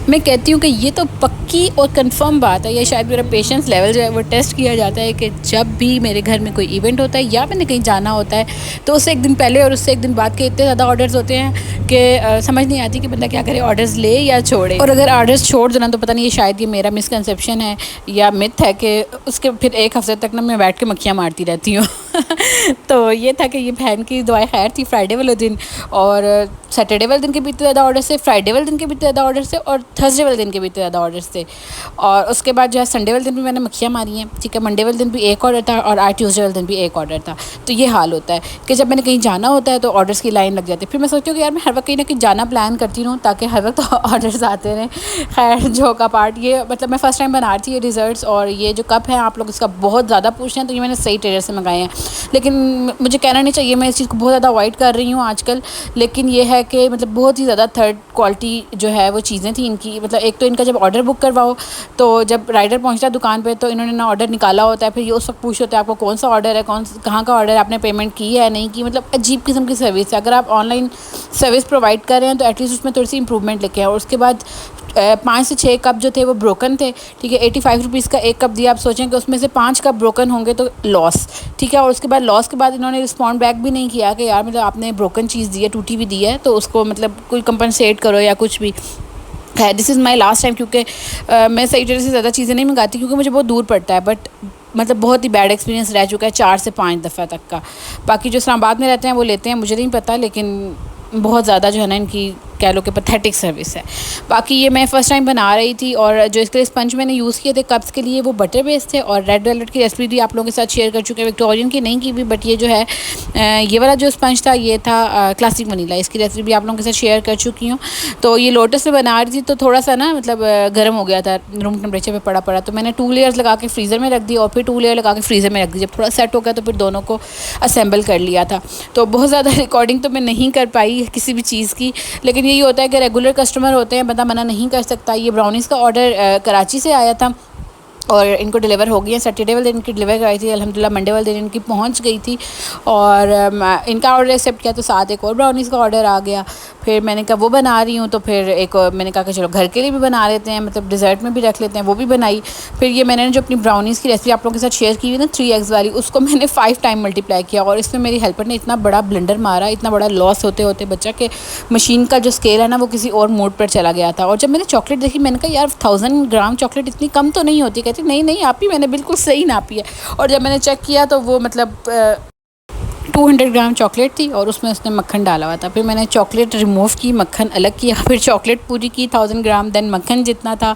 मैं कहती हूँ कि ये तो पक्की और कंफर्म बात है, ये शायद मेरा पेशेंस लेवल जो है वो टेस्ट किया जाता है कि जब भी मेरे घर में कोई इवेंट होता है या मैंने कहीं जाना होता है तो उससे एक दिन पहले और उससे एक दिन बाद के इतने ज़्यादा ऑर्डर्स होते हैं कि समझ नहीं आती कि बंदा क्या करे, ऑर्डर्स ले या छोड़े। और अगर ऑर्डर्स छोड़ देना तो पता नहीं, ये शायद ये मेरा मिसकंसेप्शन है या मिथ है कि उसके फिर एक हफ्ते तक ना मैं बैठ के मक्खियाँ मारती रहती हूँ। तो ये था कि ये बहन की दुआएं खैर थी फ्राइडे वाले दिन, और सैटरडे वाले दिन के भी इतने ज़्यादा ऑर्डर्स थे, फ्राइडे वाले दिन के भी इतने ज़्यादा ऑर्डर्स थे, और थर्सडे वाले दिन के भी इतने ज़्यादा ऑर्डर्स थे। और उसके बाद जो है संडे वाले दिन भी मैंने मक्खियाँ मारी हैं, ठीक है। मंडे वाले दिन भी एक ऑर्डर था और आज ट्यूसडे वाले दिन भी एक ऑर्डर था। तो ये हाल होता है कि जब मैंने कहीं जाना होता है तो ऑर्डर्स की लाइन लग जाती है। फिर मैं सोचती हूँ कि यार मैं हर वक्त कहीं ना कहीं जाना प्लान करती रहूँ ताकि हर वक्त ऑर्डर्स आते रहें। खैर जो का पार्ट ये, मतलब मैं फ़र्स्ट टाइम बना रही थी ये डिज़र्ट्स, और ये जो कप है आप लोग इसका बहुत ज़्यादा पूछ रहे हैं, तो ये मैंने सही टेलर से मंगाए हैं। लेकिन मुझे कहना नहीं चाहिए, मैं इस चीज़ को बहुत ज़्यादा अवॉइड कर रही हूँ आजकल। लेकिन ये है कि मतलब बहुत ही ज़्यादा थर्ड क्वालिटी जो है वो चीज़ें थी इनकी। मतलब एक तो इनका जब ऑर्डर बुक करवाओ तो जब राइडर पहुंचता है दुकान पे तो इन्होंने ना ऑर्डर निकाला होता है, फिर ये उस वक्त पूछ होता है आपको कौन सा ऑर्डर है, कहाँ का ऑर्डर है, आपने पेमेंट की है नहीं की। मतलब अजीब किस्म की सर्विस है। अगर आप ऑनलाइन सर्विस प्रोवाइड कर रहे हैं तो एटलीस्ट उसमें थोड़ी सी इंप्रूवमेंट लेके आओ। और उसके बाद 5 से 6 कप जो थे वो ब्रोकन थे, ठीक है। 85 रुपीज़ का एक कप दिया, आप सोचें कि उसमें से 5 कप ब्रोकन होंगे तो लॉस, ठीक है। और उसके बाद लॉस के बाद इन्होंने रिस्पॉन्ड बैक भी नहीं किया कि यार मतलब आपने ब्रोकन चीज़ दी है, टूटी भी दी है, तो उसको मतलब कोई कंपनसेट करो या कुछ भी। है this is my last time, क्योंकि मैं सही तरह से ज़्यादा चीज़ें नहीं मंगाती क्योंकि मुझे बहुत दूर पड़ता है। बट मतलब बहुत ही बैड एक्सपीरियंस रह चुका है 4 से 5 दफ़ा तक का। बाकी जो इस्लामाबाद में रहते हैं वो लेते हैं, मुझे नहीं पता, लेकिन बहुत ज़्यादा जो है ना इनकी कह लो कि पैथेटिक सर्विस है। बाकी ये मैं फ़र्स्ट टाइम बना रही थी, और जो इसके लिए स्पंज मैंने यूज़ किए थे कप्स के लिए वो बटर बेस्ड थे। और रेड वेलवेट की रेसिपी भी आप लोगों के साथ शेयर कर चुके हैं, विक्टोरियन की नहीं की भी, बट ये जो है ये वाला जो स्पंज था ये था क्लासिक वनीला, इसकी रेसिपी भी आप लोगों के साथ शेयर कर चुकी हूँ। तो ये लोटस में बना रही थी तो थोड़ा सा ना मतलब गर्म हो गया था, रूम टेम्परेचर पे पड़ा तो मैंने 2 लेयर्स लगा के फ्रीज़र में रख दी, और फिर 2 लेयर लगा के फ्रीज़र में रख दी। जब थोड़ा सेट हो गया तो फिर दोनों को असेंबल कर लिया था। तो बहुत ज़्यादा रिकॉर्डिंग तो मैं नहीं कर पाई किसी भी चीज़ की, लेकिन यही होता है कि रेगुलर कस्टमर होते हैं, बंदा मना नहीं कर सकता। ये ब्राउनीज़ का ऑर्डर कराची से आया था और इनको डिलीवर हो गई है। सैटरडे वाले दिन इनकी डिलीवर कराई थी, अल्हम्दुलिल्लाह मंडे वाले दिन इनकी पहुंच गई थी। और इनका ऑर्डर एक्सेप्ट किया तो साथ एक और ब्राउनीज़ का ऑर्डर आ गया। फिर मैंने कहा वो बना रही हूँ, तो फिर एक मैंने कहा कि चलो घर के लिए भी बना लेते हैं, मतलब डिज़र्ट में भी रख लेते हैं, वो भी बनाई। फिर ये मैंने जो अपनी ब्राउनीज़ की रेसिपी आप लोगों के साथ शेयर की हुई ना 3 एग्स वाली, उसको मैंने 5 टाइम मल्टीप्लाई किया, और इसमें मेरी हेल्पर ने इतना बड़ा ब्लेंडर मारा, इतना बड़ा लॉस होते होते बच्चा के मशीन का जो स्केल है ना वो किसी और मोड पर चला गया था। और जब मैंने चॉकलेट देखी मैंने कहा यार 1000 ग्राम चॉकलेट इतनी कम तो नहीं होती। कहती नहीं नहीं आपी, मैंने बिल्कुल सही नापी है। और जब मैंने चेक किया तो वो मतलब 200 ग्राम चॉकलेट थी और उसमें उसने मक्खन डाला हुआ था। फिर मैंने चॉकलेट रिमूव की, मक्खन अलग किया, फिर चॉकलेट पूरी की 1000 ग्राम, देन मक्खन जितना था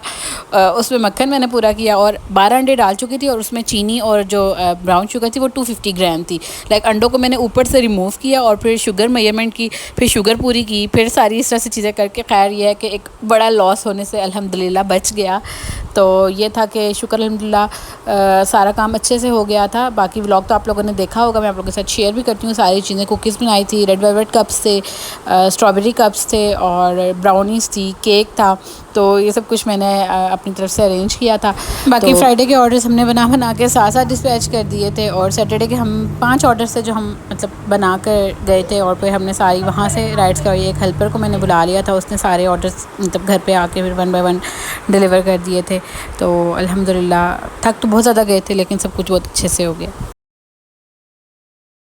उसमें मक्खन मैंने पूरा किया, और 12 अंडे डाल चुकी थी, और उसमें चीनी और जो ब्राउन शुगर थी वो 250 ग्राम थी। लाइक अंडों को मैंने ऊपर से रिमूव किया और फिर शुगर मेजरमेंट की, फिर शुगर पूरी की, फिर सारी इस तरह से चीज़ें करके खैर ये है कि एक बड़ा लॉस होने से अल्हम्दुलिल्लाह बच गया। तो ये था कि शुक्र अल्हम्दुलिल्लाह सारा काम अच्छे से हो गया था। बाकी व्लॉग तो आप लोगों ने देखा होगा, मैं आप लोगों के साथ शेयर भी करती हूँ सारी चीज़ें। कुकीज़ बनाई थी, रेड वेलवेट कप्स थे, स्ट्रॉबेरी कप्स थे, और ब्राउनीज़ थी, केक था। तो ये सब कुछ मैंने अपनी तरफ से अरेंज किया था। बाकी तो फ्राइडे के ऑर्डर्स हमने बना के साथ डिस्पैच कर दिए थे, और सैटरडे के हम 5 ऑर्डर्स थे जो हम मतलब बना कर गए थे, और फिर हमने सारी वहाँ से राइड्स करवाई। एक हेल्पर को मैंने बुला लिया था, उसने सारे ऑर्डर्स मतलब घर पे आके फिर 1 बाय 1 डिलीवर कर दिए थे। तो अल्हम्दुलिल्लाह थक तो बहुत ज़्यादा गए थे, लेकिन सब कुछ बहुत अच्छे से हो गया।